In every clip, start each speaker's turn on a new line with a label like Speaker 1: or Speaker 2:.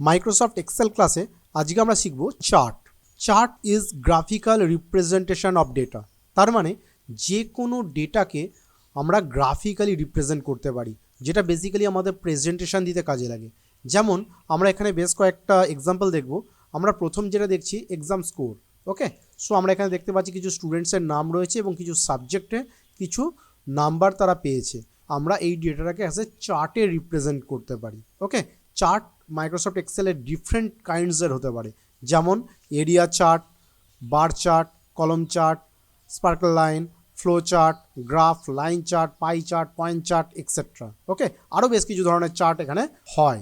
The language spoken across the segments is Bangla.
Speaker 1: মাইক্রোসফট এক্সেল ক্লাসে আজকে আমরা শিখব chart. Chart is graphical representation of data. তার মানে যে কোনো ডেটাকে আমরা গ্রাফিক্যালি রিপ্রেজেন্ট করতে পারি, যেটা বেসিক্যালি আমাদের প্রেজেন্টেশন দিতে কাজে লাগে। যেমন আমরা এখানে বেশ কয়েকটা এক্সাম্পল দেখব। আমরা প্রথম যেটা দেখছি এক্সাম স্কোর। ওকে, সো আমরা এখানে দেখতে পাচ্ছি কিছু স্টুডেন্টসের নাম রয়েছে এবং কিছু সাবজেক্টে কিছু নাম্বার তারা পেয়েছে। আমরা এই ডেটাটাকে অ্যাজ এ চার্টে রিপ্রেজেন্ট করতে পারি। ওকে, চার্ট মাইক্রোসফট এক্সেলের ডিফারেন্ট কাইন্ডসের হতে পারে, যেমন area chart, bar chart, column chart, sparkle line, flow chart, graph, line chart, pie chart, point chart etcetera. Okay, আরও বেশ কিছু ধরনের চার্ট এখানে হয়।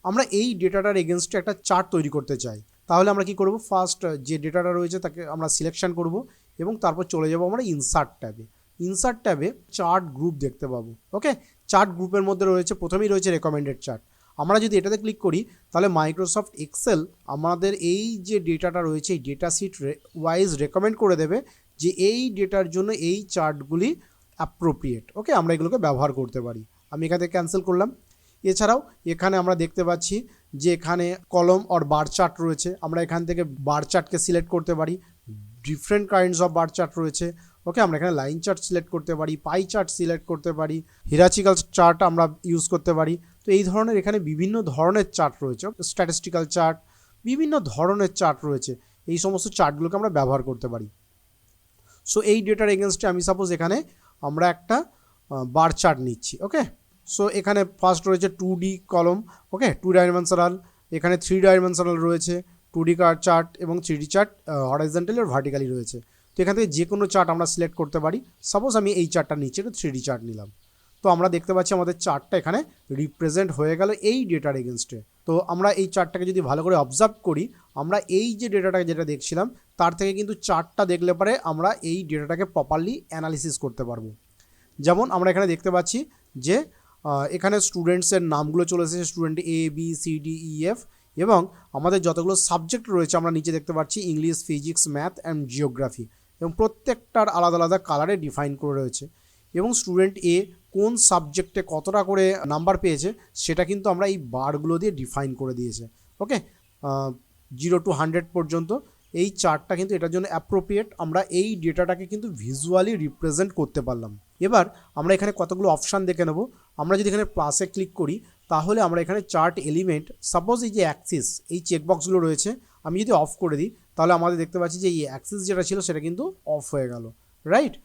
Speaker 1: আমরা এই ডেটাটার এগেনস্টে একটা চার্ট তৈরি করতে চাই, তাহলে আমরা কি করব, ফার্স্ট যে ডেটাটা রয়েছে তাকে আমরা সিলেকশন করব এবং তারপর চলে যাব আমরা ইনসার্ট ট্যাবে। ইনসার্ট ট্যাবে চার্ট গ্রুপ দেখতে পাবো। ওকে, চার্ট গ্রুপের মধ্যে রয়েছে, প্রথমেই রয়েছে রেকমেন্ডেড চার্ট। আমরা যদি এটাতে ক্লিক করি তাহলে মাইক্রোসফট এক্সেল আমাদের এই যে ডেটাটা রয়েছে এই ডেটা সিট ওয়াইজ রেকমেন্ড করে দেবে যে এই ডেটার জন্য এই চার্টগুলি অ্যাপ্রোপ্রিয়েট। ওকে, আমরা এগুলোকে ব্যবহার করতে পারি। আমি এখান থেকে ক্যান্সেল করলাম। এছাড়াও এখানে আমরা দেখতে পাচ্ছি যে এখানে কলম আর বার চার্ট রয়েছে। আমরা এখান থেকে বার চার্টকে সিলেক্ট করতে পারি। Different kinds of bar chart রয়েছে। ওকে, আমরা এখানে লাইন চার্ট সিলেক্ট করতে পারি, পাই চার্ট সিলেক্ট করতে পারি, হিরাচিক্যাল চার্ট আমরা ইউজ করতে পারি। তো এই ধরনের এখানে বিভিন্ন ধরনের চার্ট রয়েছে, স্ট্যাটিস্টিক্যাল চার্ট, বিভিন্ন ধরনের চার্ট রয়েছে। এই সমস্ত চার্টগুলোকে আমরা ব্যবহার করতে পারি। সো এই ডেটার এগেনস্টে আমি সাপোজ এখানে আমরা একটা বার চার্ট নিচ্ছি। ওকে, সো এখানে ফার্স্ট রয়েছে 2D কলম। ওকে, 2 ডাইমেনশনাল, এখানে 3 ডাইমেনশনাল রয়েছে, 2D চার্ট এবং 3D চার্ট হরাইজন্টালি আর ভার্টিক্যালি রয়েছে। তো এখান থেকে যে কোনো চার্ট আমরা সিলেক্ট করতে পারি। সাপোজ আমি এই চার্টটা নিচ্ছি, এটা 3D চার্ট নিলাম। তো আমরা দেখতে পাচ্ছি আমাদের চার্টটা এখানে রিপ্রেজেন্ট হয়ে গেল এই ডেটার এগেনস্টে। তো আমরা এই চার্টটাকে যদি ভালো করে অবজার্ভ করি, আমরা এই যে ডেটাটাকে যেটা দেখছিলাম তার থেকে কিন্তু চার্টটা দেখলে পরে আমরা এই ডেটাটাকে প্রপারলি অ্যানালিসিস করতে পারবো। যেমন আমরা এখানে দেখতে পাচ্ছি যে এখানে স্টুডেন্টসের নামগুলো চলে এসেছে, student A B C D E F, এবং আমাদের যতগুলো সাবজেক্ট রয়েছে আমরা নিচে দেখতে পাচ্ছি English, physics, math and geography, এবং প্রত্যেকটার আলাদা আলাদা কালারে ডিফাইন করে রয়েছে। এবং স্টুডেন্ট এ কোন সাবজেক্টে কতটা করে নাম্বার পেয়েছে সেটা কিন্তু আমরা এই বারগুলো দিয়ে ডিফাইন করে দিয়েছে। ওকে, 0 to 100 পর্যন্ত এই চার্টটা কিন্তু এটার জন্য অ্যাপ্রোপ্রিয়েট। আমরা এই ডেটাটাকে কিন্তু ভিজুয়ালি রিপ্রেজেন্ট করতে পারলাম। এবার আমরা এখানে কতগুলো অপশান দেখে নেব। আমরা যদি এখানে প্লাসে ক্লিক করি তাহলে আমরা এখানে চার্ট এলিমেন্ট, সাপোজ এই যে অ্যাক্সিস, এই চেকবক্সগুলো রয়েছে, আমি যদি অফ করে দিই তাহলে আমাদের দেখতে পাচ্ছি যে এই অ্যাক্সিস যেটা ছিল সেটা কিন্তু অফ হয়ে গেল। রাইট,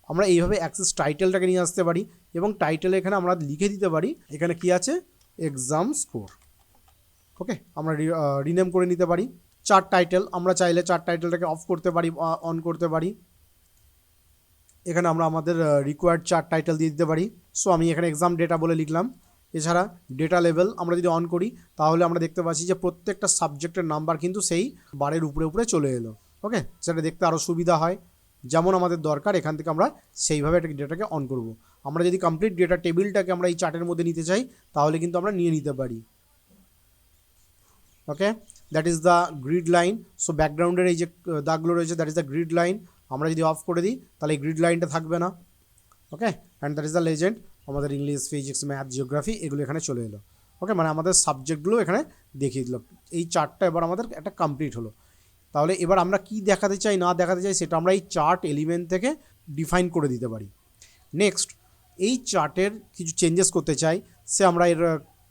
Speaker 1: আমরা এইভাবে অ্যাক্সিস টাইটেলটাকে নিয়ে আসতে পারি এবং টাইটেলে এখানে আমরা লিখে দিতে পারি এখানে কি আছে, এক্সাম স্কোর। ওকে, আমরা রিনেম করে নিতে পারি। চার্ট টাইটেল আমরা চাইলে চার্ট টাইটেলটাকে অফ করতে পারি, অন করতে পারি। এখানে আমরা আমাদের রিকোয়ার্ড চার্ট টাইটেল দিয়ে দিতে পারি। সো আমি এখানে এক্সাম ডেটা বলে লিখলাম। এছাড়া ডেটা লেভেল আমরা যদি অন করি তাহলে আমরা দেখতে পাচ্ছি যে প্রত্যেকটা সাবজেক্টের নাম্বার কিন্তু সেই বারের উপরে উপরে চলে এলো। ওকে, সেটা দেখতে আরও সুবিধা হয়। যেমন আমাদের দরকার এখান থেকে আমরা সেইভাবে একটা ডেটাকে অন করব। আমরা যদি কমপ্লিট ডেটা টেবিলটাকে আমরা এই চার্টের মধ্যে নিতে চাই তাহলে কিন্তু আমরা নিয়ে নিতে পারি। Okay, that is the grid line. So ব্যাকগ্রাউন্ডের এই যে দাগগুলো রয়েছে that is the grid line. আমরা যদি অফ করে দিই তাহলে এই গ্রিড লাইনটা থাকবে না। Okay, and that is the legend. আমাদের ইংলিশ, ফিজিক্স, ম্যাথ, জিওগ্রাফি এগুলো এখানে চলে এলো। ওকে, মানে আমাদের সাবজেক্টগুলো এখানে দেখিয়ে দিল। এই চার্টটা এবার আমাদের একটা কমপ্লিট হলো। তাহলে এবার আমরা কি দেখাতে চাই না দেখাতে চাই সেটা আমরা এই চার্ট এলিমেন্ট থেকে ডিফাইন করে দিতে পারি। নেক্সট, এই চার্টের কিছু চেঞ্জেস করতে চাই, সে আমরা এর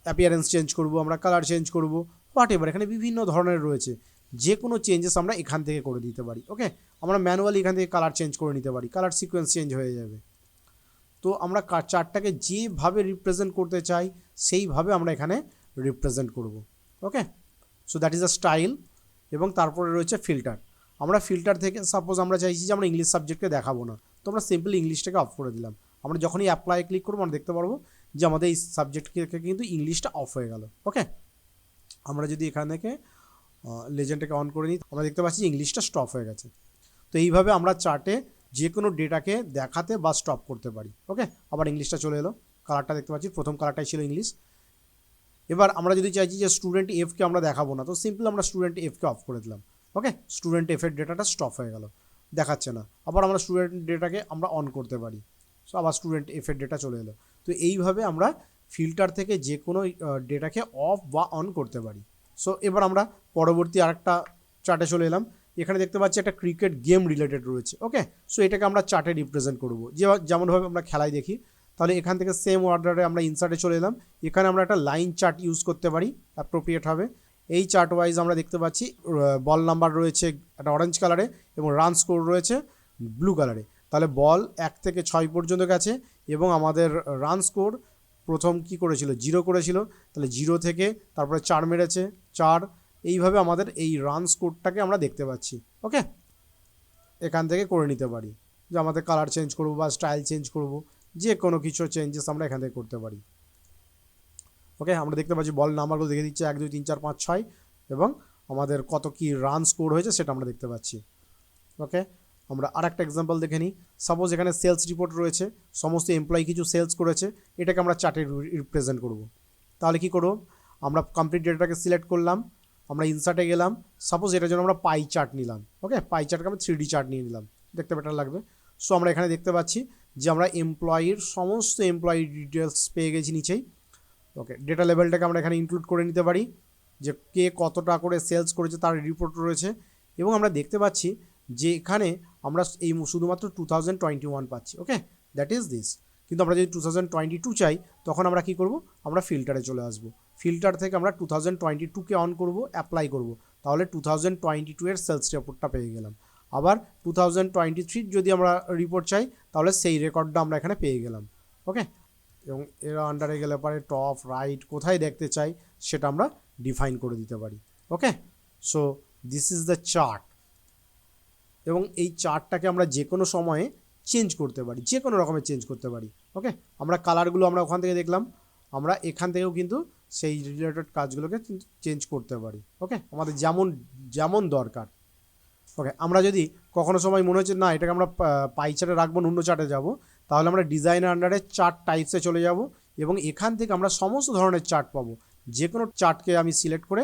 Speaker 1: অ্যাপিয়ারেন্স চেঞ্জ করব, আমরা কালার চেঞ্জ করব, হোয়াট এভার, এখানে বিভিন্ন ধরনের রয়েছে। যে কোনো চেঞ্জেস আমরা এখান থেকে করে দিতে পারি। ওকে, আমরা ম্যানুয়ালি এখান থেকে কালার চেঞ্জ করে নিতে পারি, কালার সিকোয়েন্স চেঞ্জ হয়ে যাবে। তো আমরা চার্টটাকে যেভাবে রিপ্রেজেন্ট করতে চাই সেইভাবে আমরা এখানে রিপ্রেজেন্ট করব। Okay, so that is a style. এবং তারপরে রয়েছে ফিল্টার। আমরা ফিল্টার থেকে সাপোজ আমরা চাইছি যে আমরা ইংলিশ সাবজেক্টকে দেখাবো না, তো আমরা সিম্পলি ইংলিশটাকে অফ করে দিলাম। আমরা যখনই অ্যাপ্লাই ক্লিক করবো আমরা দেখতে পারবো যে আমাদের এই সাবজেক্টকে কিন্তু ইংলিশটা অফ হয়ে গেল। ওকে, আমরা যদি এখান থেকে লেজেন্ডটাকে অন করে নিই আমরা দেখতে পাচ্ছি ইংলিশটা স্টপ হয়ে গেছে। তো এইভাবে আমরা চার্টে যে কোনো ডেটাকে দেখাতে বা স্টপ করতে পারি। ওকে, আবার ইংলিশটা চলে এলো, কালারটা দেখতে পাচ্ছি, প্রথম কালারটাই ছিল ইংলিশ। এবার আমরা যদি চাইছি যে স্টুডেন্ট এফকে আমরা দেখাবো না, তো সিম্পল আমরা স্টুডেন্ট এফকে অফ করে দিলাম। ওকে, স্টুডেন্ট এফের ডেটাটা স্টপ হয়ে গেল, দেখাচ্ছে না। আবার আমরা স্টুডেন্ট ডেটাকে আমরা অন করতে পারি, সো আবার স্টুডেন্ট এফের ডেটা চলে এলো। তো এইভাবে আমরা ফিল্টার থেকে যে কোনো ডেটাকে অফ বা অন করতে পারি। সো এবার আমরা পরবর্তী আরেকটা চার্টে চলে এলাম। এখানে দেখতে পাচ্ছি একটা ক্রিকেট গেম রিলেটেড রয়েছে। ওকে, সো এটাকে আমরা চার্টে রিপ্রেজেন্ট করব, যেমনভাবে আমরা খেলায় দেখি। তাহলে এখান থেকে সেম অর্ডারে আমরা ইনসার্টে চলে এলাম। এখানে আমরা একটা লাইন চার্ট ইউজ করতে পারি, অ্যাপ্রোপ্রিয়েট হবে। এই চার্ট ওয়াইজ আমরা দেখতে পাচ্ছি বল নাম্বার রয়েছে একটা অরেঞ্জ কালারে এবং রান স্কোর রয়েছে ব্লু কালারে। তাহলে বল 1 থেকে 6 পর্যন্ত গেছে এবং আমাদের রান স্কোর প্রথম কি করেছিল, 0 করেছিল। তাহলে 0 থেকে তারপরে 4 মেরেছে, 4। এইভাবে আমাদের এই রান স্কোরটাকে আমরা দেখতে পাচ্ছি। ওকে, এখান থেকে করে নিতে পারি যে আমাদের কালার চেঞ্জ করব বা স্টাইল চেঞ্জ করব, যে কোনো কিছু চেঞ্জেস আমরা এখান থেকে করতে পারি। ওকে, আমরা দেখতে পাচ্ছি বল নাম্বারগুলো দেখে দিচ্ছে 1 2 3 4 5 6 এবং আমাদের কত কি রান স্কোর হয়েছে সেটা আমরা দেখতে পাচ্ছি। ওকে, আমরা আরেকটা এক্সাম্পল দেখে নিই। সাপোজ এখানে সেলস রিপোর্ট রয়েছে, সমস্ত এমপ্লয়ি কিছু সেলস করেছে, এটাকে আমরা চার্টে রিপ্রেজেন্ট করব। তাহলে কি করব, আমরা কমপ্লিট ডেটাটাকে সিলেক্ট করলাম, আমরা ইনসার্টে গেলাম। সাপোজ এটার জন্য আমরা পাই চার্ট নিলাম। ওকে, পাই চার্টকে আমরা 3D চার্ট নিয়ে নিলাম, দেখতে বেটার লাগবে। সো আমরা এখানে দেখতে পাচ্ছি যে আমরা এমপ্লয়ির সমস্ত এমপ্লয়ি ডিটেলস পেয়ে গেছি নিচেই। ওকে, ডেটা লেভেলটাকে আমরা এখানে ইনক্লুড করে নিতে পারি, যে কে কতটা করে সেলস করেছে তার রিপোর্ট রয়েছে। এবং আমরা দেখতে পাচ্ছি যে এখানে আমরা এই শুধুমাত্র 2021 পাচ্ছি। ওকে, দ্যাট ইজ দিস। কিন্তু আমরা যদি 2022 চাই তখন আমরা কি করব, আমরা ফিল্টারে চলে আসব। ফিল্টার থেকে আমরা 2022কে অন করব, অ্যাপ্লাই করব। তাহলে 2022 এর সেলস রিপোর্টটা পেয়ে গেলাম। আবার 2023 যদি আমরা রিপোর্ট চাই তাহলে সেই রেকর্ডটা আমরা এখানে পেয়ে গেলাম। ওকে, এবং এর আন্ডারে গেলে পরে টপ রাইট কোথায় দেখতে চাই সেটা আমরা ডিফাইন করে দিতে পারি। Okay, so this is the chart. এবং এই চার্টটাকে আমরা যে কোনো সময়ে চেঞ্জ করতে পারি, যে কোনো রকমের চেঞ্জ করতে পারি। ওকে, আমরা কালারগুলো আমরা ওখান থেকে দেখলাম, আমরা এখান থেকেও কিন্তু সেই রিলেটেড কাজগুলোকে চেঞ্জ করতে পারি। ওকে, আমাদের যেমন দরকার। ওকে, আমরা যদি কখনো সময় মনে হচ্ছে না এটাকে আমরা পাই চার্টে রাখবো, অন্য চার্টে যাব, তাহলে আমরা ডিজাইনের আন্ডারে চার্ট টাইপসে চলে যাব এবং এখান থেকে আমরা সমস্ত ধরনের চার্ট পাবো। যে কোনো চার্টকে আমি সিলেক্ট করে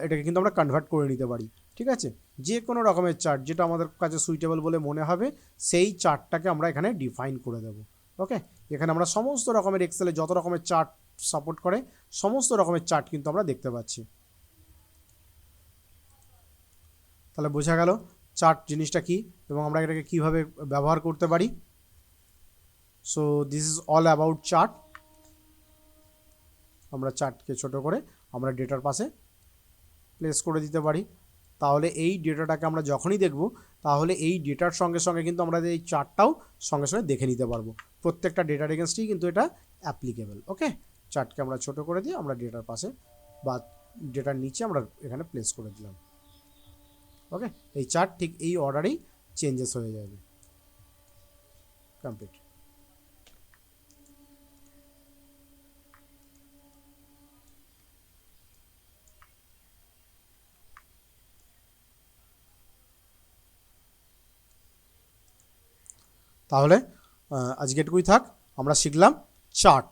Speaker 1: এটাকে কিন্তু আমরা কনভার্ট করে নিতে পারি। ঠিক আছে, যে কোনো রকমের চার্ট যেটা আমাদের কাছে সুইটেবল বলে মনে হবে সেই চার্টটাকে আমরা এখানে ডিফাইন করে দেব। ওকে, এখানে আমরা সমস্ত রকমের এক্সেলে যত রকমের চার্ট সাপোর্ট করে সমস্ত রকমের চার্ট কিন্তু আমরা দেখতে পাচ্ছি। তাহলে বোঝা গেল চার্ট জিনিসটা কি এবং আমরা এটাকে কীভাবে ব্যবহার করতে পারি। So this is all about chart. আমরা চার্টকে ছোট করে আমরা ডেটার পাশে প্লেস করে দিতে পারি। তাহলে এই ডেটাটাকে আমরা যখনই দেখব তাহলে এই ডেটার সঙ্গে সঙ্গে কিন্তু আমরা এই চার্টটাও সঙ্গে সঙ্গে দেখে নিতে পারবো। প্রত্যেকটা ডেটার এগেনস্টেই কিন্তু এটা অ্যাপ্লিকেবল। ওকে, চার্টকে আমরা ছোট করে দিয়ে আমরা ডেটার পাশে বা ডেটার নিচে আমরা এখানে প্লেস করে দিলাম। ওকে, এই চার্ট ঠিক এই অর্ডারেই চেঞ্জেস হয়ে যাবে। কমপ্লিট। তাহলে আজকে এটুকুই থাক, আমরা শিখলাম চার্ট।